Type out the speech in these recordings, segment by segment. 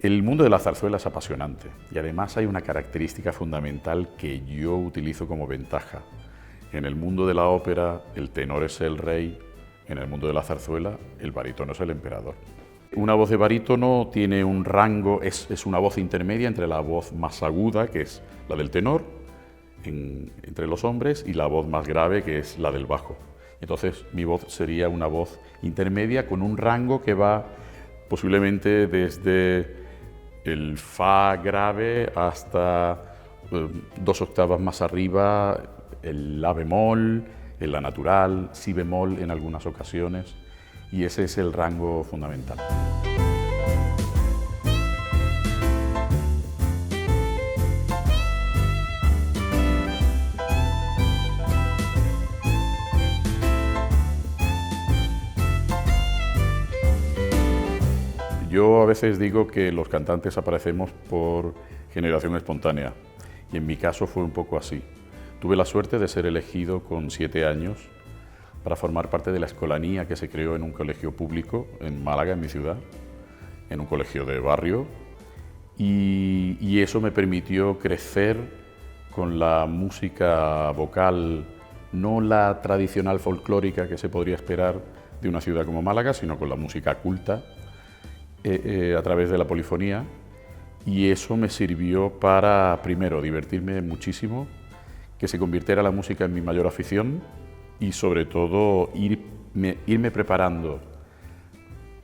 El mundo de la zarzuela es apasionante y además hay una característica fundamental que yo utilizo como ventaja. En el mundo de la ópera el tenor es el rey, en el mundo de la zarzuela el barítono es el emperador. Una voz de barítono tiene un rango, es una voz intermedia entre la voz más aguda, que es la del tenor, entre los hombres, y la voz más grave, que es la del bajo. Entonces mi voz sería una voz intermedia con un rango que va posiblemente desde el fa grave hasta 2 octavas más arriba, el la bemol, el la natural, si bemol en algunas ocasiones, y ese es el rango fundamental. Yo a veces digo que los cantantes aparecemos por generación espontánea, y en mi caso fue un poco así. Tuve la suerte de ser elegido con 7 años para formar parte de la escolanía que se creó en un colegio público en Málaga, en mi ciudad, en un colegio de barrio, y eso me permitió crecer con la música vocal, no la tradicional folclórica que se podría esperar de una ciudad como Málaga, sino con la música culta, a través de la polifonía, y eso me sirvió para, primero, divertirme muchísimo, que se convirtiera la música en mi mayor afición y sobre todo irme preparando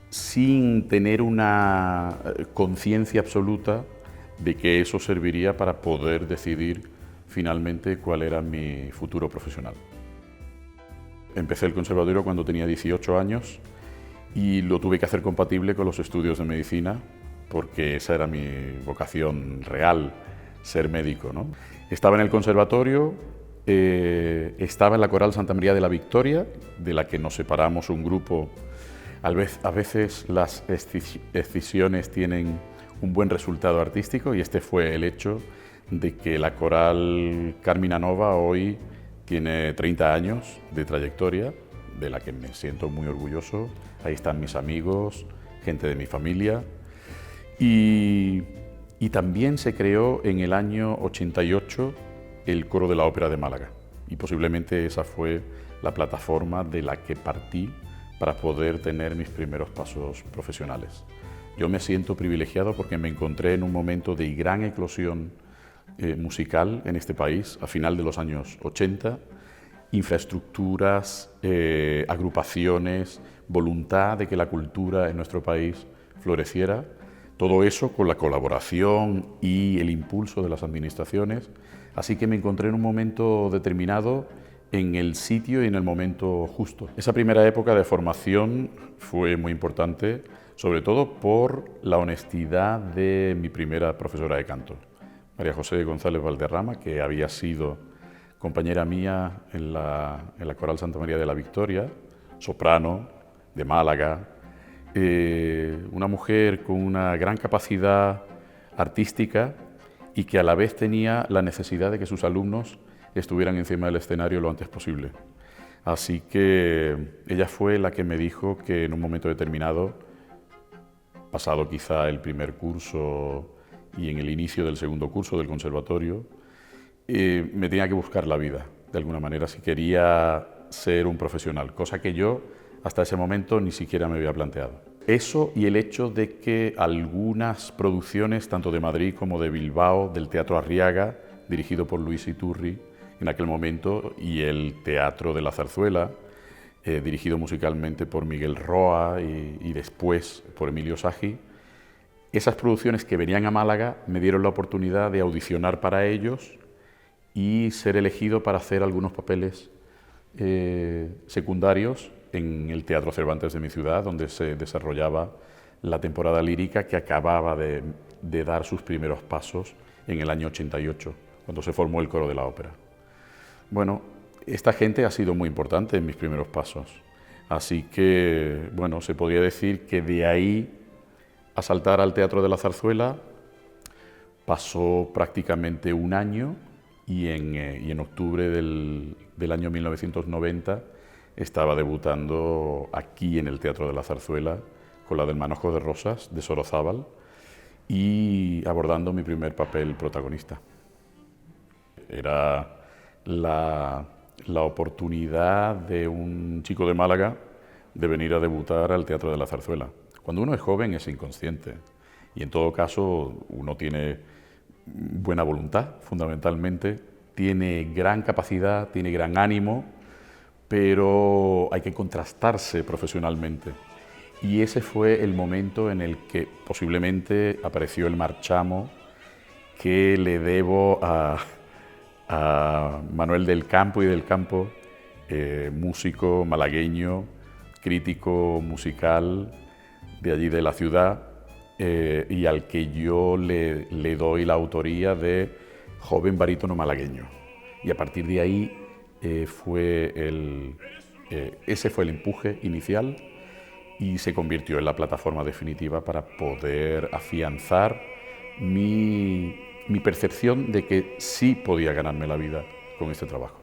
sin tener una conciencia absoluta de que eso serviría para poder decidir finalmente cuál era mi futuro profesional. Empecé el conservatorio cuando tenía 18 años y lo tuve que hacer compatible con los estudios de medicina porque esa era mi vocación real, ser médico, ¿no? Estaba en el conservatorio, estaba en la Coral Santa María de la Victoria, de la que nos separamos un grupo. A veces las escisiones tienen un buen resultado artístico y este fue el hecho de que la Coral Carmina Nova hoy tiene 30 años de trayectoria, de la que me siento muy orgulloso. Ahí están mis amigos, gente de mi familia. Y también se creó en el año 88 el Coro de la Ópera de Málaga. Y posiblemente esa fue la plataforma de la que partí para poder tener mis primeros pasos profesionales. Yo me siento privilegiado porque me encontré en un momento de gran eclosión musical en este país, a final de los años 80, infraestructuras, agrupaciones, voluntad de que la cultura en nuestro país floreciera, todo eso con la colaboración y el impulso de las administraciones, así que me encontré en un momento determinado, en el sitio y en el momento justo. Esa primera época de formación fue muy importante, sobre todo por la honestidad de mi primera profesora de canto, María José González Valderrama, que había sido compañera mía en la Coral Santa María de la Victoria, soprano de Málaga, una mujer con una gran capacidad artística y que a la vez tenía la necesidad de que sus alumnos estuvieran encima del escenario lo antes posible. Así que ella fue la que me dijo que en un momento determinado, pasado quizá el primer curso y en el inicio del segundo curso del conservatorio, me tenía que buscar la vida, de alguna manera, si quería ser un profesional, cosa que yo hasta ese momento ni siquiera me había planteado. Eso y el hecho de que algunas producciones, tanto de Madrid como de Bilbao, del Teatro Arriaga, dirigido por Luis Iturri en aquel momento, y el Teatro de la Zarzuela, dirigido musicalmente por Miguel Roa y después por Emilio Sagi, esas producciones que venían a Málaga me dieron la oportunidad de audicionar para ellos y ser elegido para hacer algunos papeles secundarios en el Teatro Cervantes de mi ciudad, donde se desarrollaba la temporada lírica que acababa de dar sus primeros pasos en el año 88, cuando se formó el Coro de la Ópera. Bueno, esta gente ha sido muy importante en mis primeros pasos, así que, bueno, se podría decir que de ahí a saltar al Teatro de la Zarzuela pasó prácticamente un año y en octubre del año 1990 estaba debutando aquí en el Teatro de la Zarzuela con la del Manojo de Rosas de Sorozábal y abordando mi primer papel protagonista. Era la oportunidad de un chico de Málaga de venir a debutar al Teatro de la Zarzuela. Cuando uno es joven es inconsciente y en todo caso uno tiene buena voluntad, fundamentalmente, tiene gran capacidad, tiene gran ánimo, pero hay que contrastarse profesionalmente. Y ese fue el momento en el que posiblemente apareció el marchamo que le debo a Manuel del Campo y del Campo, músico malagueño, crítico musical de allí de la ciudad, y al que yo le doy la autoría de Joven Barítono Malagueño. Y a partir de ahí ese fue el empuje inicial y se convirtió en la plataforma definitiva para poder afianzar mi percepción de que sí podía ganarme la vida con este trabajo.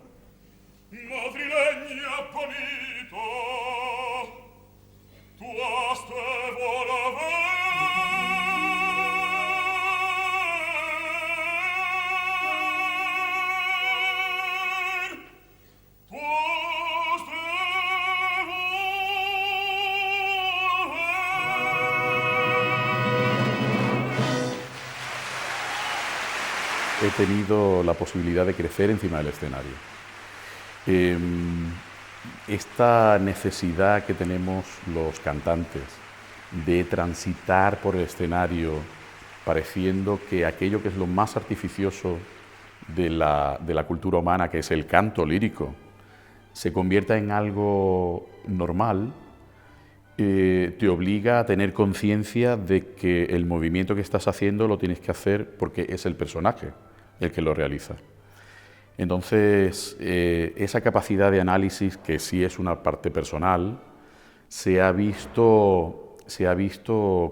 He tenido la posibilidad de crecer encima del escenario. Esta necesidad que tenemos los cantantes de transitar por el escenario pareciendo que aquello que es lo más artificioso de la cultura humana, que es el canto lírico, se convierta en algo normal, te obliga a tener conciencia de que el movimiento que estás haciendo lo tienes que hacer porque es el personaje el que lo realiza. Entonces, esa capacidad de análisis, que sí es una parte personal, se ha visto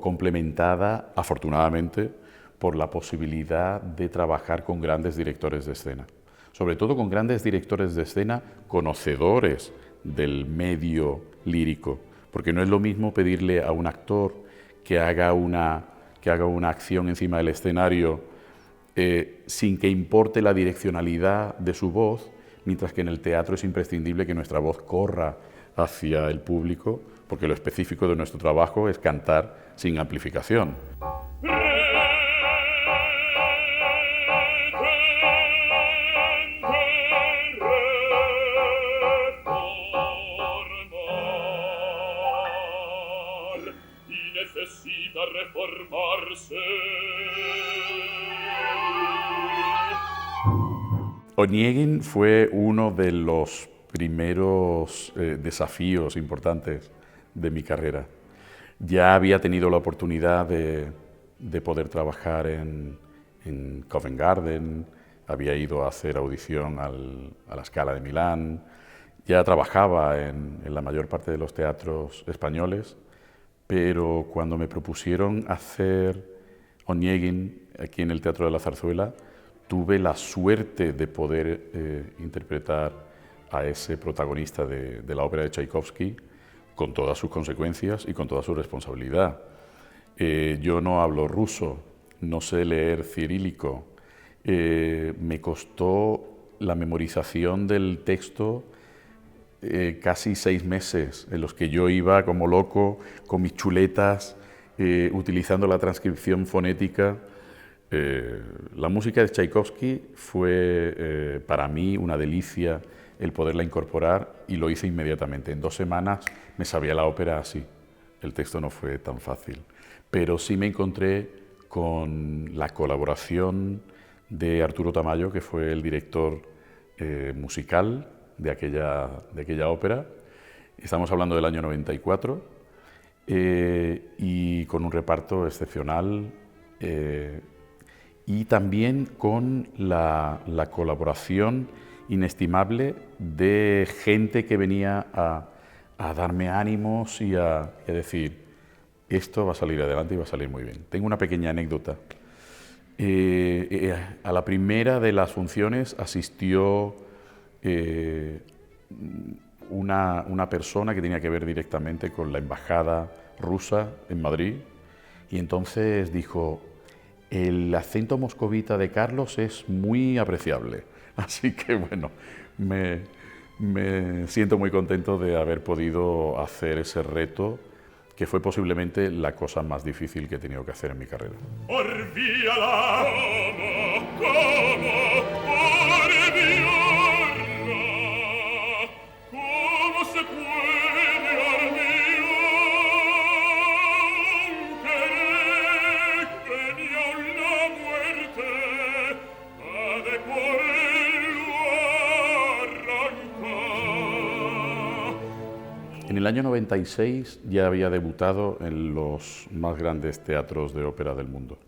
complementada, afortunadamente, por la posibilidad de trabajar con grandes directores de escena. Sobre todo con grandes directores de escena conocedores del medio lírico, porque no es lo mismo pedirle a un actor que haga una acción encima del escenario sin que importe la direccionalidad de su voz, mientras que en el teatro es imprescindible que nuestra voz corra hacia el público, porque lo específico de nuestro trabajo es cantar sin amplificación. Onegin fue uno de los primeros desafíos importantes de mi carrera. Ya había tenido la oportunidad de poder trabajar en Covent Garden, había ido a hacer audición a la Scala de Milán, ya trabajaba en la mayor parte de los teatros españoles, pero cuando me propusieron hacer Onegin aquí en el Teatro de la Zarzuela, tuve la suerte de poder interpretar a ese protagonista de la ópera de Tchaikovsky con todas sus consecuencias y con toda su responsabilidad. Yo no hablo ruso, no sé leer cirílico, me costó la memorización del texto casi 6 meses, en los que yo iba como loco con mis chuletas, utilizando la transcripción fonética. La música de Tchaikovsky fue para mí una delicia el poderla incorporar y lo hice inmediatamente. En 2 semanas me sabía la ópera así. El texto no fue tan fácil, pero sí me encontré con la colaboración de Arturo Tamayo, que fue el director musical de aquella ópera. Estamos hablando del año 94 y con un reparto excepcional. Y también con la colaboración inestimable de gente que venía a darme ánimos y a decir, esto va a salir adelante y va a salir muy bien. Tengo una pequeña anécdota. A la primera de las funciones asistió una persona que tenía que ver directamente con la embajada rusa en Madrid, y entonces dijo, El acento moscovita de Carlos es muy apreciable, así que bueno, me siento muy contento de haber podido hacer ese reto, que fue posiblemente la cosa más difícil que he tenido que hacer en mi carrera. En el año 96 ya había debutado en los más grandes teatros de ópera del mundo.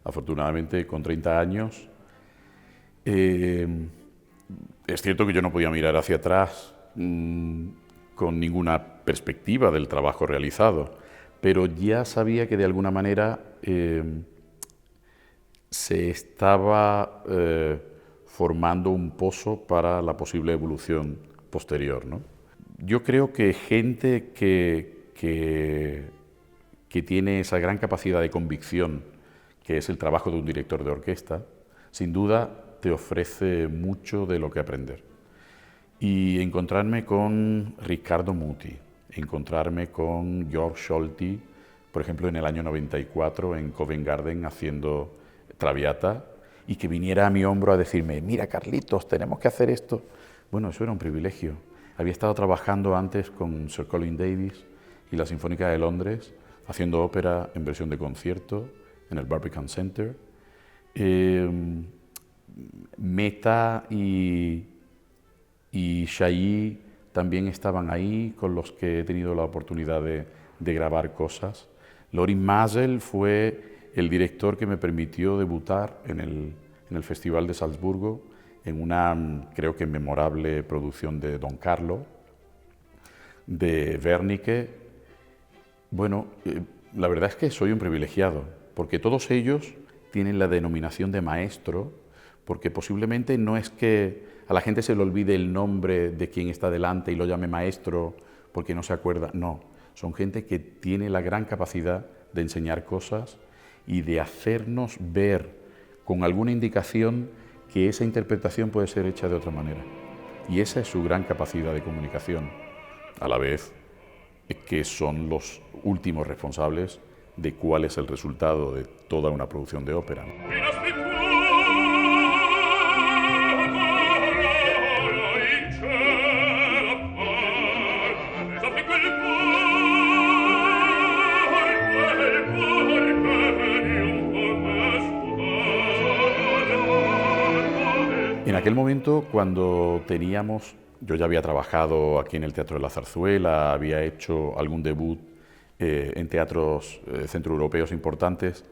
Afortunadamente, con 30 años, es cierto que yo no podía mirar hacia atrás con ninguna perspectiva del trabajo realizado, pero ya sabía que de alguna manera se estaba formando un pozo para la posible evolución posterior, ¿no? Yo creo que gente que tiene esa gran capacidad de convicción, que es el trabajo de un director de orquesta, sin duda te ofrece mucho de lo que aprender. Y encontrarme con Riccardo Muti, encontrarme con Georg Scholti, por ejemplo, en el año 94 en Covent Garden haciendo Traviata, y que viniera a mi hombro a decirme, mira Carlitos, tenemos que hacer esto. Bueno, eso era un privilegio. Había estado trabajando antes con Sir Colin Davis y la Sinfónica de Londres, haciendo ópera en versión de concierto en el Barbican Center. Mehta y Chailly también estaban ahí, con los que he tenido la oportunidad de grabar cosas. Lorin Maazel fue el director que me permitió debutar en el Festival de Salzburgo, en una, creo que memorable producción de Don Carlo, de Wernicke. Bueno, la verdad es que soy un privilegiado, porque todos ellos tienen la denominación de maestro, porque posiblemente no es que a la gente se le olvide el nombre de quien está delante y lo llame maestro porque no se acuerda, no. Son gente que tiene la gran capacidad de enseñar cosas y de hacernos ver con alguna indicación que esa interpretación puede ser hecha de otra manera. Y esa es su gran capacidad de comunicación, a la vez que son los últimos responsables de cuál es el resultado de toda una producción de ópera, ¿no? En aquel momento, cuando yo ya había trabajado aquí en el Teatro de la Zarzuela, había hecho algún debut en teatros centroeuropeos importantes,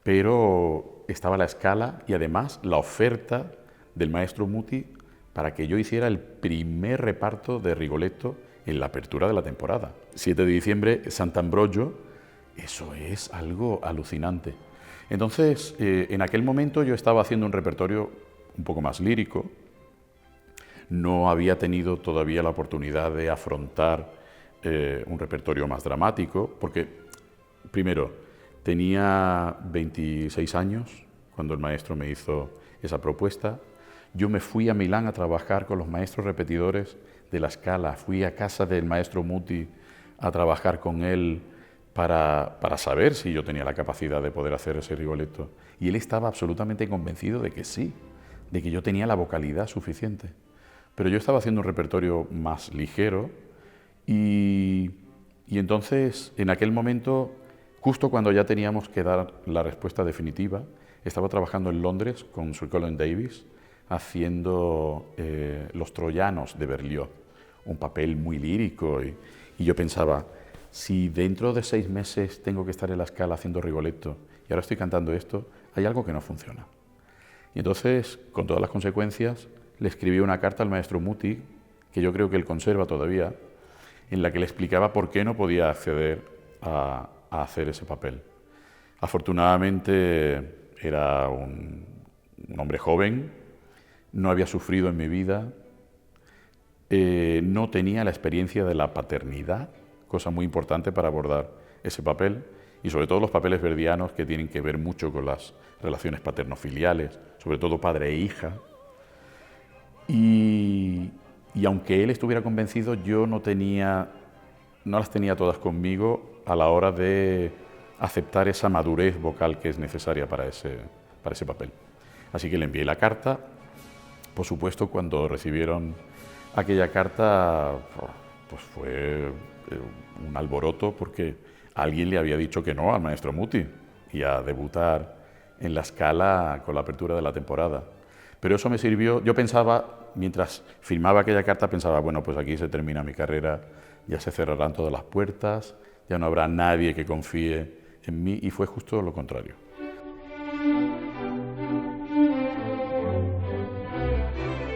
pero estaba la Scala y además la oferta del maestro Muti para que yo hiciera el primer reparto de Rigoletto en la apertura de la temporada. 7 de diciembre, Sant'Ambrogio, eso es algo alucinante. Entonces, en aquel momento yo estaba haciendo un repertorio un poco más lírico, no había tenido todavía la oportunidad de afrontar un repertorio más dramático, porque, primero, tenía 26 años cuando el maestro me hizo esa propuesta. Yo me fui a Milán a trabajar con los maestros repetidores de la Scala, fui a casa del maestro Muti a trabajar con él para saber si yo tenía la capacidad de poder hacer ese Rigoletto. Y él estaba absolutamente convencido de que sí, de que yo tenía la vocalidad suficiente. Pero yo estaba haciendo un repertorio más ligero y entonces, en aquel momento, justo cuando ya teníamos que dar la respuesta definitiva, estaba trabajando en Londres con Sir Colin Davis, haciendo Los Troyanos de Berlioz, un papel muy lírico, y yo pensaba, si dentro de 6 meses tengo que estar en la Scala haciendo Rigoletto y ahora estoy cantando esto, hay algo que no funciona. Y entonces, con todas las consecuencias, le escribí una carta al maestro Muti, que yo creo que él conserva todavía, en la que le explicaba por qué no podía acceder a hacer ese papel. Afortunadamente era un hombre joven, no había sufrido en mi vida, no tenía la experiencia de la paternidad, cosa muy importante para abordar ese papel, y sobre todo los papeles verdianos que tienen que ver mucho con las relaciones paterno-filiales, sobre todo padre e hija. Y aunque él estuviera convencido, yo no las tenía todas conmigo a la hora de aceptar esa madurez vocal que es necesaria para ese papel. Así que le envié la carta. Por supuesto, cuando recibieron aquella carta, pues fue un alboroto porque alguien le había dicho que no al maestro Muti y a debutar en La Scala con la apertura de la temporada. Pero eso me sirvió, yo pensaba, mientras firmaba aquella carta, pensaba, bueno, pues aquí se termina mi carrera, ya se cerrarán todas las puertas, ya no habrá nadie que confíe en mí, y fue justo lo contrario.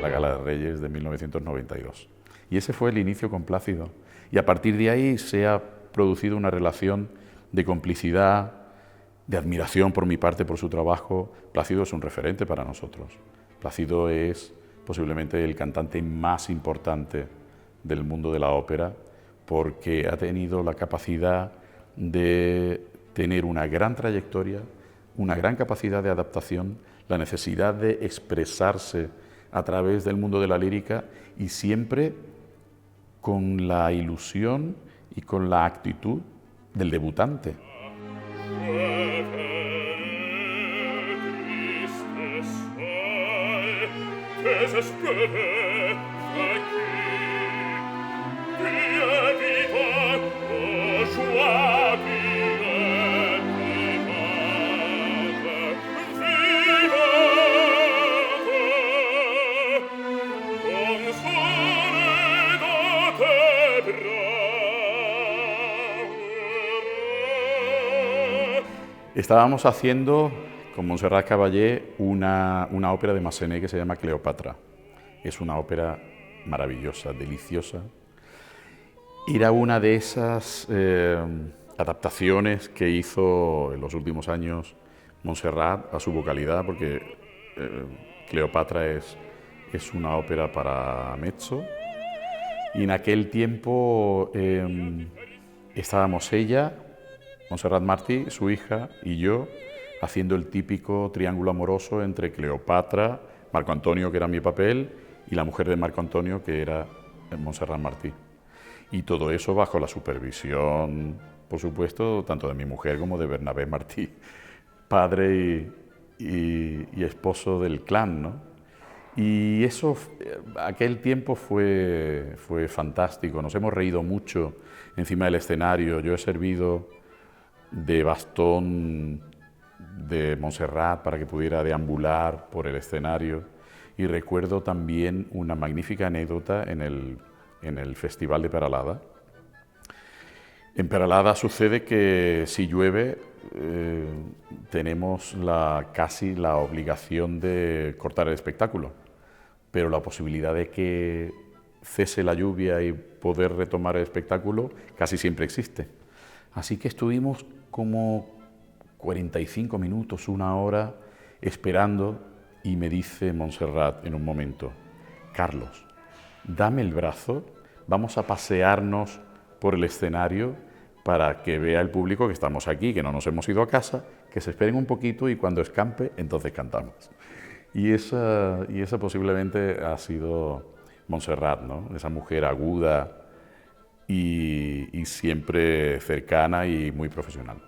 La Gala de Reyes de 1992. Y ese fue el inicio con Plácido. Y a partir de ahí se ha producido una relación de complicidad, de admiración por mi parte, por su trabajo. Plácido es un referente para nosotros. Plácido es posiblemente el cantante más importante del mundo de la ópera porque ha tenido la capacidad de tener una gran trayectoria, una gran capacidad de adaptación, la necesidad de expresarse a través del mundo de la lírica y siempre con la ilusión y con la actitud del debutante. Estábamos haciendo con Montserrat Caballé una ópera de Massenet que se llama Cleopatra. Es una ópera maravillosa, deliciosa. Era una de esas adaptaciones que hizo en los últimos años Montserrat a su vocalidad, porque Cleopatra es una ópera para mezzo. Y en aquel tiempo estábamos ella, Montserrat Martí, su hija, y yo, haciendo el típico triángulo amoroso entre Cleopatra, Marco Antonio, que era mi papel, y la mujer de Marco Antonio, que era Montserrat Martí. Y todo eso bajo la supervisión, por supuesto, tanto de mi mujer como de Bernabé Martí, padre y esposo del clan, ¿no? Y eso, aquel tiempo fue fantástico, nos hemos reído mucho encima del escenario. Yo he servido de bastón de Montserrat para que pudiera deambular por el escenario, y recuerdo también una magnífica anécdota en el Festival de Peralada. En Peralada sucede que si llueve tenemos casi la obligación de cortar el espectáculo, pero la posibilidad de que cese la lluvia y poder retomar el espectáculo casi siempre existe. Así que estuvimos como 45 minutos, una hora, esperando, y me dice Montserrat en un momento: Carlos, dame el brazo, vamos a pasearnos por el escenario para que vea el público que estamos aquí, que no nos hemos ido a casa, que se esperen un poquito y cuando escampe, entonces cantamos. Y esa posiblemente ha sido Montserrat, ¿no? Esa mujer aguda y siempre cercana y muy profesional.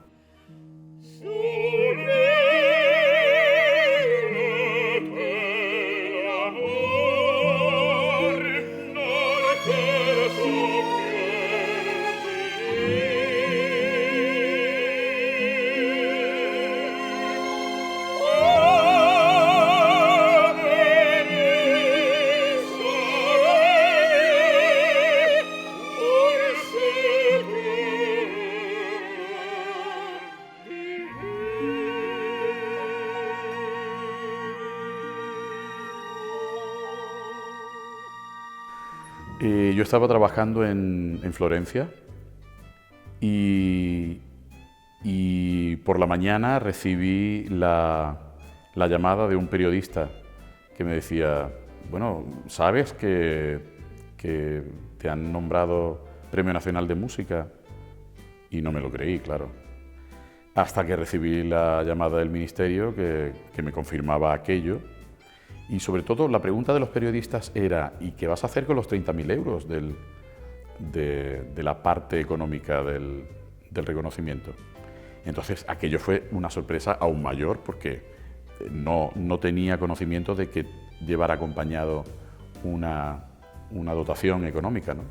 Yo estaba trabajando en Florencia y por la mañana recibí la llamada de un periodista que me decía: bueno, ¿sabes que te han nombrado Premio Nacional de Música? Y no me lo creí, claro. hasta que recibí la llamada del Ministerio que me confirmaba aquello. Y sobre todo la pregunta de los periodistas era: ¿y qué vas a hacer con los 30.000 euros de la parte económica del reconocimiento? Entonces aquello fue una sorpresa aún mayor, porque no tenía conocimiento de que llevara acompañado una dotación económica, ¿no?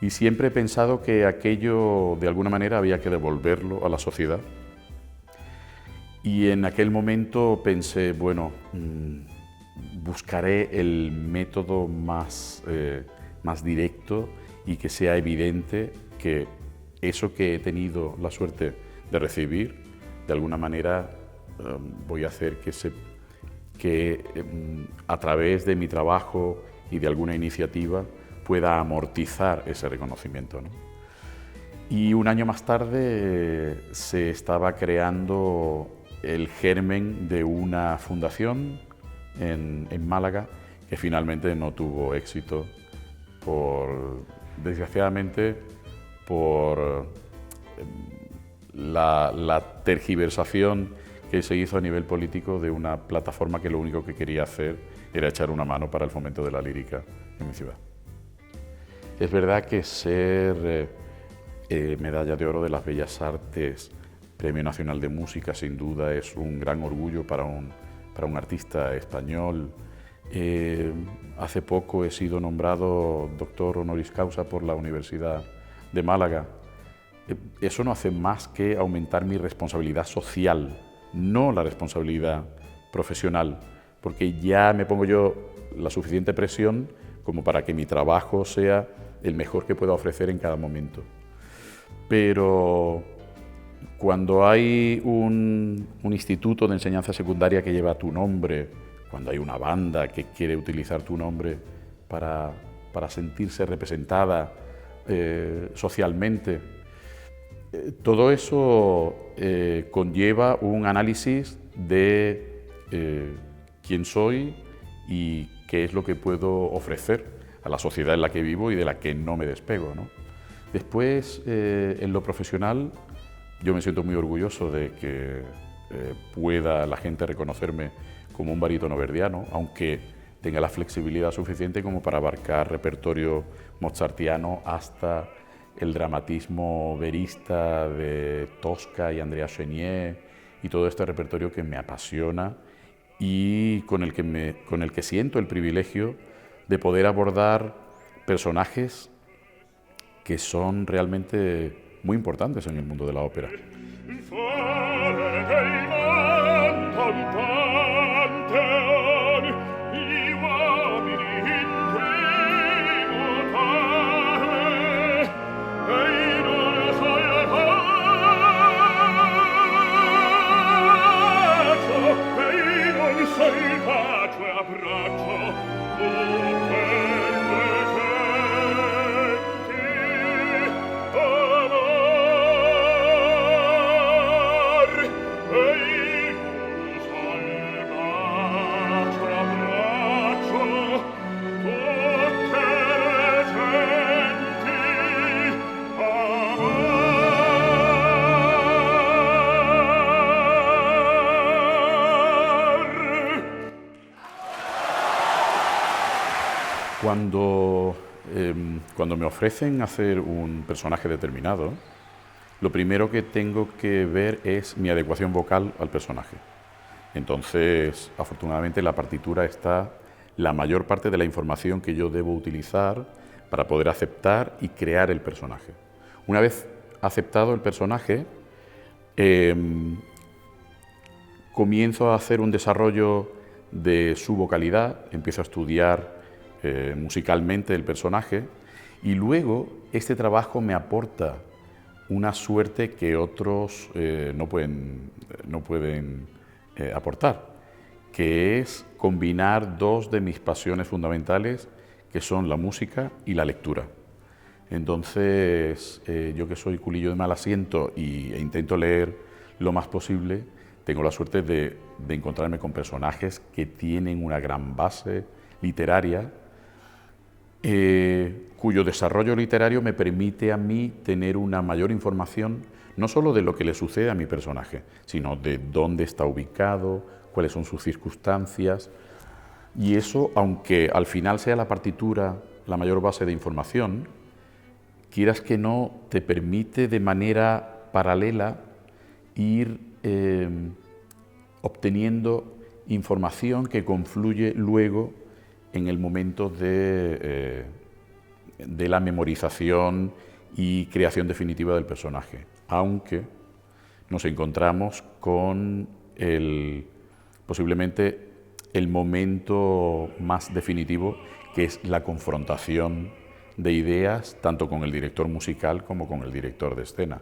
Y siempre he pensado que aquello de alguna manera había que devolverlo a la sociedad. Y en aquel momento pensé, bueno, buscaré el método más directo y que sea evidente que eso que he tenido la suerte de recibir, de alguna manera voy a hacer que a través de mi trabajo y de alguna iniciativa pueda amortizar ese reconocimiento, ¿no? Y un año más tarde se estaba creando el germen de una fundación en Málaga, que finalmente no tuvo éxito desgraciadamente, por la tergiversación que se hizo a nivel político de una plataforma que lo único que quería hacer era echar una mano para el fomento de la lírica en mi ciudad. Es verdad que ser medalla de oro de las Bellas Artes, Premio Nacional de Música, sin duda es un gran orgullo para un artista español. Hace poco he sido nombrado doctor honoris causa por la Universidad de Málaga. Eso no hace más que aumentar mi responsabilidad social, no la responsabilidad profesional, porque ya me pongo yo la suficiente presión como para que mi trabajo sea el mejor que pueda ofrecer en cada momento. Pero cuando hay un instituto de enseñanza secundaria que lleva tu nombre, cuando hay una banda que quiere utilizar tu nombre para sentirse representada socialmente, todo eso conlleva un análisis de quién soy y qué es lo que puedo ofrecer a la sociedad en la que vivo y de la que no me despego, ¿no? Después, en lo profesional, yo me siento muy orgulloso de que pueda la gente reconocerme como un barítono verdiano, aunque tenga la flexibilidad suficiente como para abarcar repertorio mozartiano hasta el dramatismo verista de Tosca y Andrea Chenier y todo este repertorio que me apasiona y con el que siento el privilegio de poder abordar personajes que son realmente muy importantes en el mundo de la ópera. Cuando me ofrecen hacer un personaje determinado, lo primero que tengo que ver es mi adecuación vocal al personaje. Entonces, afortunadamente, en la partitura está la mayor parte de la información que yo debo utilizar para poder aceptar y crear el personaje. Una vez aceptado el personaje, comienzo a hacer un desarrollo de su vocalidad, empiezo a estudiar musicalmente el personaje y luego este trabajo me aporta una suerte que otros no pueden aportar, que es combinar dos de mis pasiones fundamentales, que son la música y la lectura. Entonces, yo que soy culillo de mal asiento e intento leer lo más posible, tengo la suerte de encontrarme con personajes que tienen una gran base literaria, cuyo desarrollo literario me permite a mí tener una mayor información, no solo de lo que le sucede a mi personaje, sino de dónde está ubicado, cuáles son sus circunstancias. Y eso, aunque al final sea la partitura la mayor base de información, quieras que no, te permite de manera paralela ir obteniendo información que confluye luego en el momento de la memorización y creación definitiva del personaje, aunque nos encontramos con posiblemente el momento más definitivo, que es la confrontación de ideas, tanto con el director musical como con el director de escena.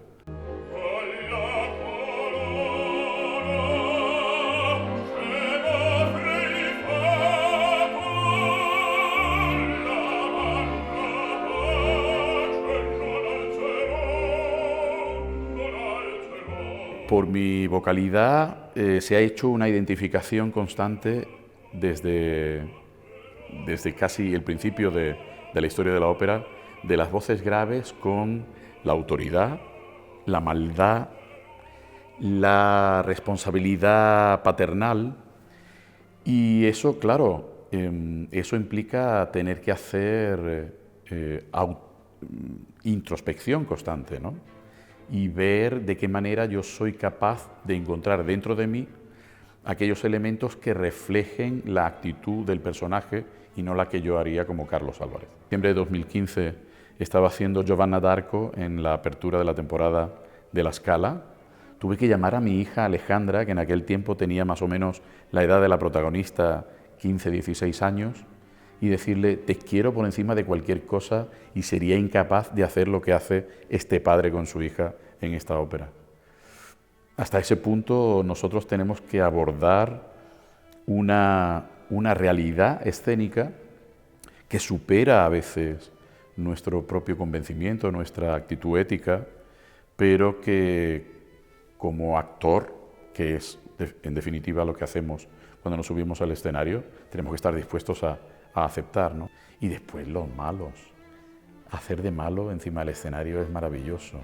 Por mi vocalidad se ha hecho una identificación constante desde casi el principio de la historia de la ópera, de las voces graves con la autoridad, la maldad, la responsabilidad paternal, y eso, claro, eso implica tener que hacer introspección constante, ¿no? Y ver de qué manera yo soy capaz de encontrar dentro de mí aquellos elementos que reflejen la actitud del personaje y no la que yo haría como Carlos Álvarez. En diciembre de 2015 estaba haciendo Giovanna d'Arco en la apertura de la temporada de La Scala. Tuve que llamar a mi hija Alejandra, que en aquel tiempo tenía más o menos la edad de la protagonista, 15, 16 años, y decirle: te quiero por encima de cualquier cosa, y sería incapaz de hacer lo que hace este padre con su hija en esta ópera. Hasta ese punto nosotros tenemos que abordar una realidad escénica que supera a veces nuestro propio convencimiento, nuestra actitud ética, pero que como actor, que es en definitiva lo que hacemos cuando nos subimos al escenario, tenemos que estar dispuestos a aceptar, ¿no? Y después los malos. Hacer de malo encima del escenario es maravilloso.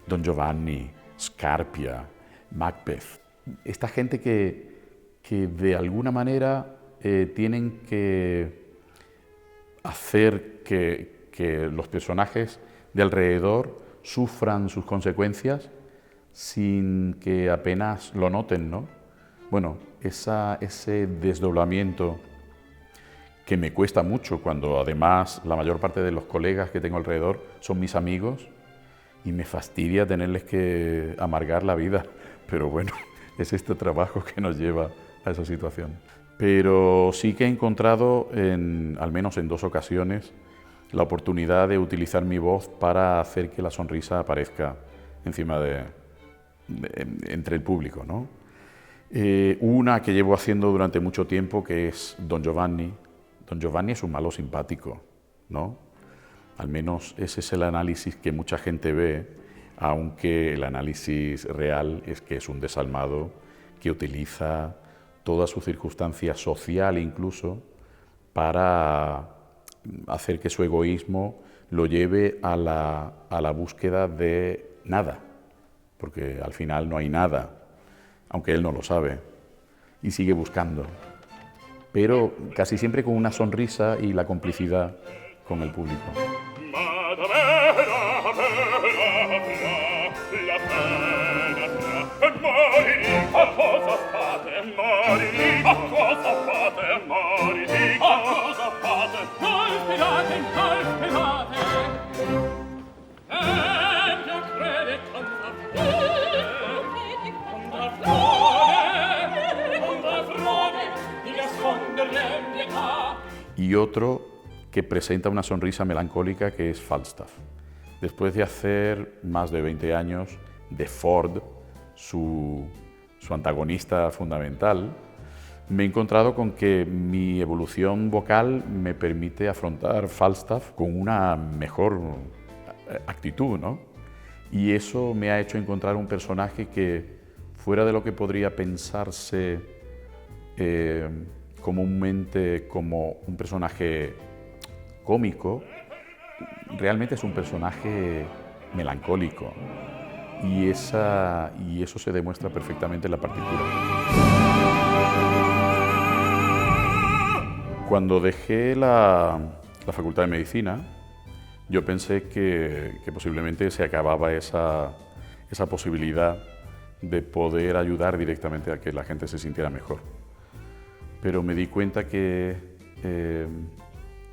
Don Giovanni, Scarpia, Macbeth. Esta gente que de alguna manera tienen que hacer que los personajes de alrededor sufran sus consecuencias sin que apenas lo noten, ¿no? Bueno, ese desdoblamiento que me cuesta mucho cuando además la mayor parte de los colegas que tengo alrededor son mis amigos y me fastidia tenerles que amargar la vida, pero bueno, es este trabajo que nos lleva a esa situación. Pero sí que he encontrado, al menos en 2 ocasiones, la oportunidad de utilizar mi voz para hacer que la sonrisa aparezca encima entre el público, ¿no? Una que llevo haciendo durante mucho tiempo, que es Don Giovanni. Don Giovanni es un malo simpático, ¿no? Al menos ese es el análisis que mucha gente ve, aunque el análisis real es que es un desalmado que utiliza toda su circunstancia social incluso para hacer que su egoísmo lo lleve a la búsqueda de nada, porque al final no hay nada, aunque él no lo sabe, y sigue buscando, pero casi siempre con una sonrisa y la complicidad con el público. Y otro que presenta una sonrisa melancólica, que es Falstaff. Después de hacer más de 20 años de Ford, su antagonista fundamental, me he encontrado con que mi evolución vocal me permite afrontar Falstaff con una mejor actitud, ¿no? Y eso me ha hecho encontrar un personaje que, fuera de lo que podría pensarse comúnmente como un personaje cómico, realmente es un personaje melancólico. y eso se demuestra perfectamente en la partitura. Cuando dejé la Facultad de Medicina, yo pensé que posiblemente se acababa esa posibilidad de poder ayudar directamente a que la gente se sintiera mejor. Pero me di cuenta que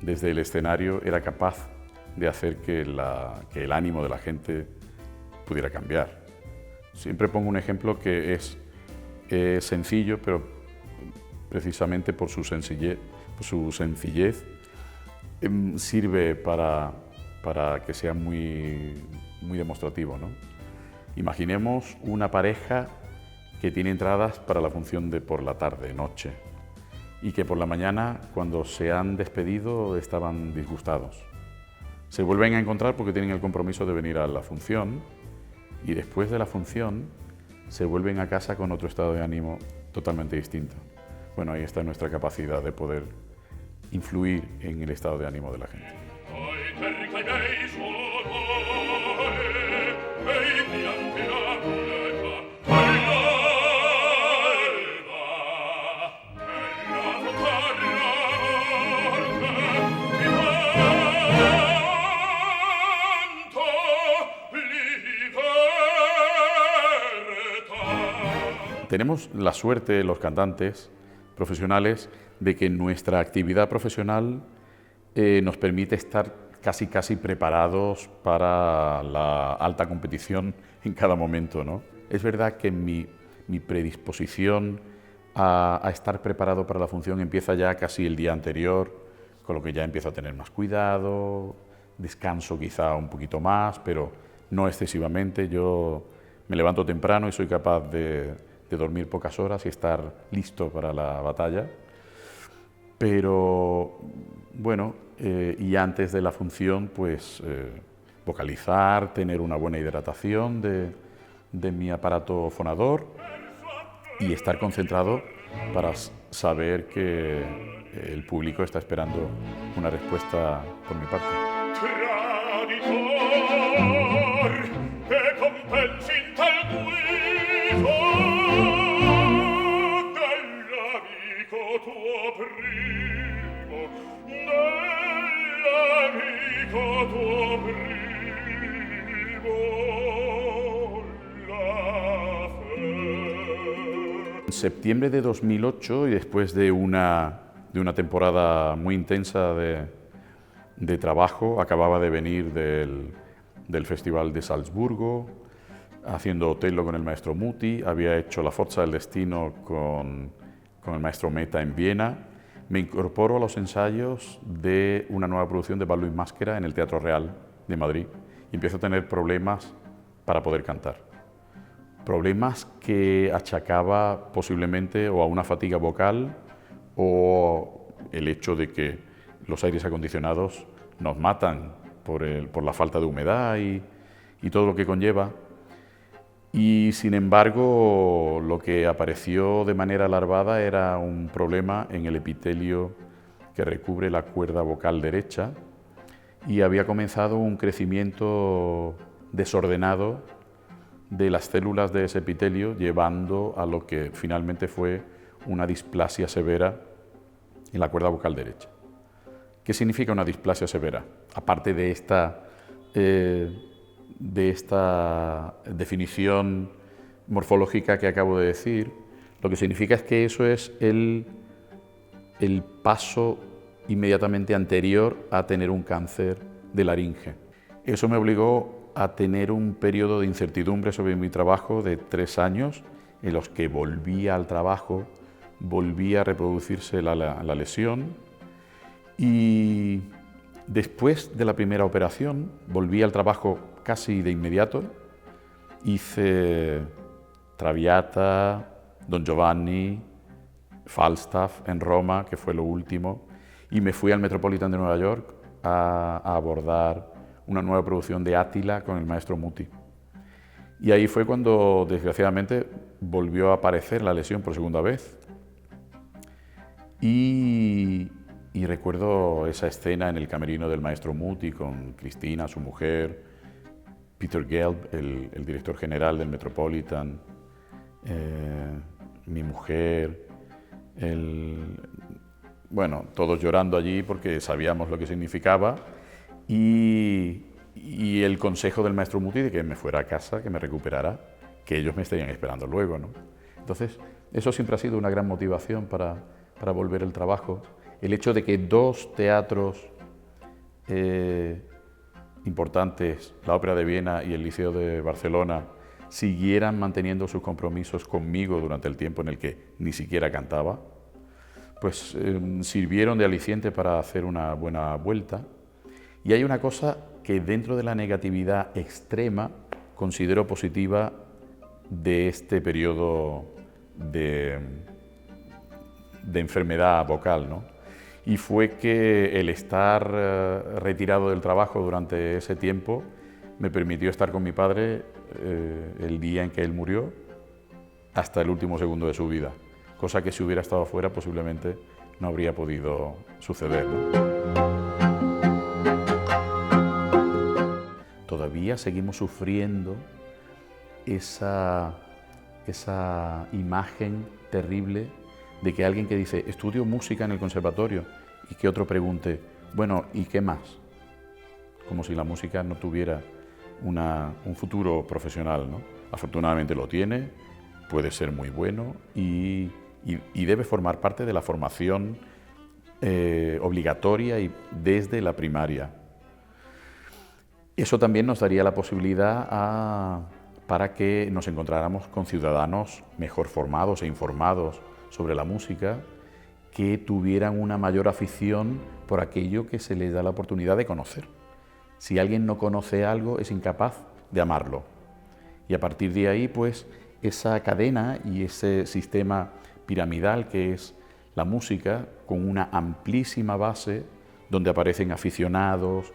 desde el escenario era capaz de hacer que el ánimo de la gente pudiera cambiar. Siempre pongo un ejemplo que es sencillo, pero precisamente por su sencillez sirve para que sea muy demostrativo, ¿no? Imaginemos una pareja que tiene entradas para la función de por la tarde, noche, y que por la mañana, cuando se han despedido, estaban disgustados. Se vuelven a encontrar porque tienen el compromiso de venir a la función, y después de la función se vuelven a casa con otro estado de ánimo totalmente distinto. Bueno, ahí está nuestra capacidad de poder influir en el estado de ánimo de la gente. Tenemos la suerte, los cantantes profesionales, de que nuestra actividad profesional nos permite estar casi preparados para la alta competición en cada momento, ¿no? Es verdad que mi predisposición a estar preparado para la función empieza ya casi el día anterior, con lo que ya empiezo a tener más cuidado, descanso quizá un poquito más, pero no excesivamente. Yo me levanto temprano y soy capaz de dormir pocas horas y estar listo para la batalla. Pero bueno, y antes de la función, pues vocalizar, tener una buena hidratación de mi aparato fonador y estar concentrado para saber que el público está esperando una respuesta por mi parte. En septiembre de 2008, y después de una temporada muy intensa de trabajo, acababa de venir del Festival de Salzburgo, haciendo Otello con el maestro Muti, había hecho La Forza del Destino con el maestro Meta en Viena. Me incorporo a los ensayos de una nueva producción de Ballo y Máscara en el Teatro Real de Madrid y empiezo a tener problemas para poder cantar. Problemas que achacaba posiblemente o a una fatiga vocal o el hecho de que los aires acondicionados nos matan por la falta de humedad y todo lo que conlleva. Y sin embargo, lo que apareció de manera alarmada era un problema en el epitelio que recubre la cuerda vocal derecha y había comenzado un crecimiento desordenado de las células de ese epitelio, llevando a lo que finalmente fue una displasia severa en la cuerda vocal derecha. ¿Qué significa una displasia severa? Aparte de esta definición morfológica que acabo de decir, lo que significa es que eso es el paso inmediatamente anterior a tener un cáncer de laringe. Eso me obligó a tener un periodo de incertidumbre sobre mi trabajo de 3 años, en los que volvía al trabajo, volvía a reproducirse la lesión, y después de la primera operación volví al trabajo casi de inmediato. Hice Traviata, Don Giovanni, Falstaff en Roma, que fue lo último, y me fui al Metropolitan de Nueva York a abordar una nueva producción de Átila con el maestro Muti. Y ahí fue cuando, desgraciadamente, volvió a aparecer la lesión por segunda vez. Y recuerdo esa escena en el camerino del maestro Muti con Cristina, su mujer, Peter Gelb, el director general del Metropolitan, mi mujer, bueno, todos llorando allí porque sabíamos lo que significaba, y el consejo del maestro Muti de que me fuera a casa, que me recuperara, que ellos me estarían esperando luego, ¿no? Entonces, eso siempre ha sido una gran motivación para volver al trabajo. El hecho de que dos teatros importantes, la Ópera de Viena y el Liceo de Barcelona, siguieran manteniendo sus compromisos conmigo durante el tiempo en el que ni siquiera cantaba, pues sirvieron de aliciente para hacer una buena vuelta. Y hay una cosa que dentro de la negatividad extrema considero positiva de este periodo de enfermedad vocal, ¿no? Y fue que el estar retirado del trabajo durante ese tiempo me permitió estar con mi padre el día en que él murió hasta el último segundo de su vida, cosa que si hubiera estado fuera posiblemente no habría podido suceder, ¿no? Todavía seguimos sufriendo esa imagen terrible de que alguien que dice estudio música en el conservatorio y que otro pregunte, bueno, ¿y qué más? Como si la música no tuviera un futuro profesional, ¿no? Afortunadamente lo tiene, puede ser muy bueno y debe formar parte de la formación obligatoria y desde la primaria. Eso también nos daría la posibilidad para que nos encontráramos con ciudadanos mejor formados e informados sobre la música, que tuvieran una mayor afición por aquello que se les da la oportunidad de conocer. Si alguien no conoce algo, es incapaz de amarlo. Y a partir de ahí, pues, esa cadena y ese sistema piramidal que es la música, con una amplísima base, donde aparecen aficionados,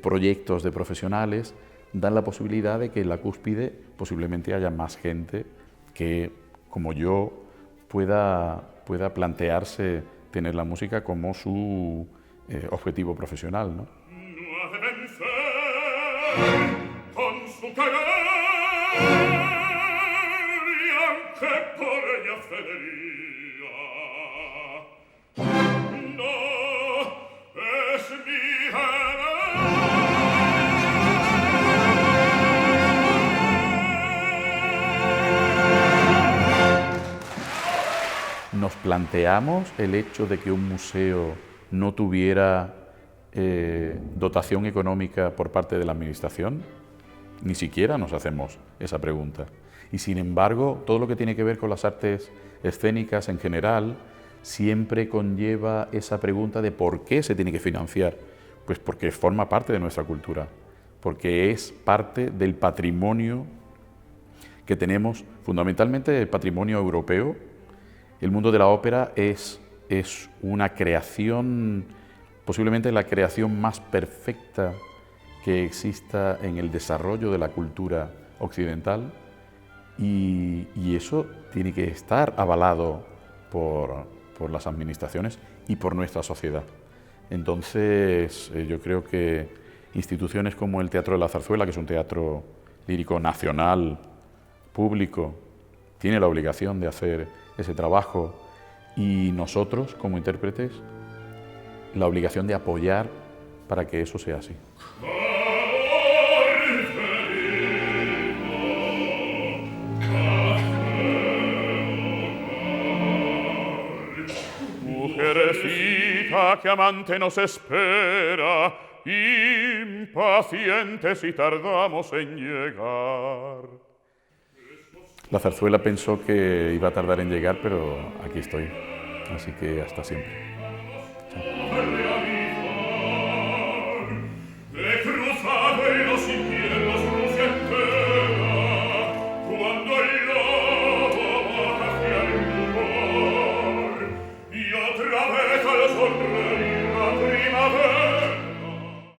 proyectos de profesionales, dan la posibilidad de que en la cúspide posiblemente haya más gente que, como yo, pueda plantearse tener la música como su objetivo profesional, ¿no? Nos planteamos el hecho de que un museo no tuviera dotación económica por parte de la Administración. Ni siquiera nos hacemos esa pregunta. Y sin embargo, todo lo que tiene que ver con las artes escénicas en general siempre conlleva esa pregunta de por qué se tiene que financiar. Pues porque forma parte de nuestra cultura, porque es parte del patrimonio que tenemos, fundamentalmente el patrimonio europeo. El mundo de la ópera es una creación, posiblemente la creación más perfecta que exista en el desarrollo de la cultura occidental, y eso tiene que estar avalado por las administraciones y por nuestra sociedad. Entonces, yo creo que instituciones como el Teatro de la Zarzuela, que es un teatro lírico nacional, público, tiene la obligación de hacer ese trabajo, y nosotros, como intérpretes, la obligación de apoyar para que eso sea así. Mujercita que amante nos espera, impacientes si tardamos en llegar. La zarzuela pensó que iba a tardar en llegar, pero aquí estoy, así que hasta siempre.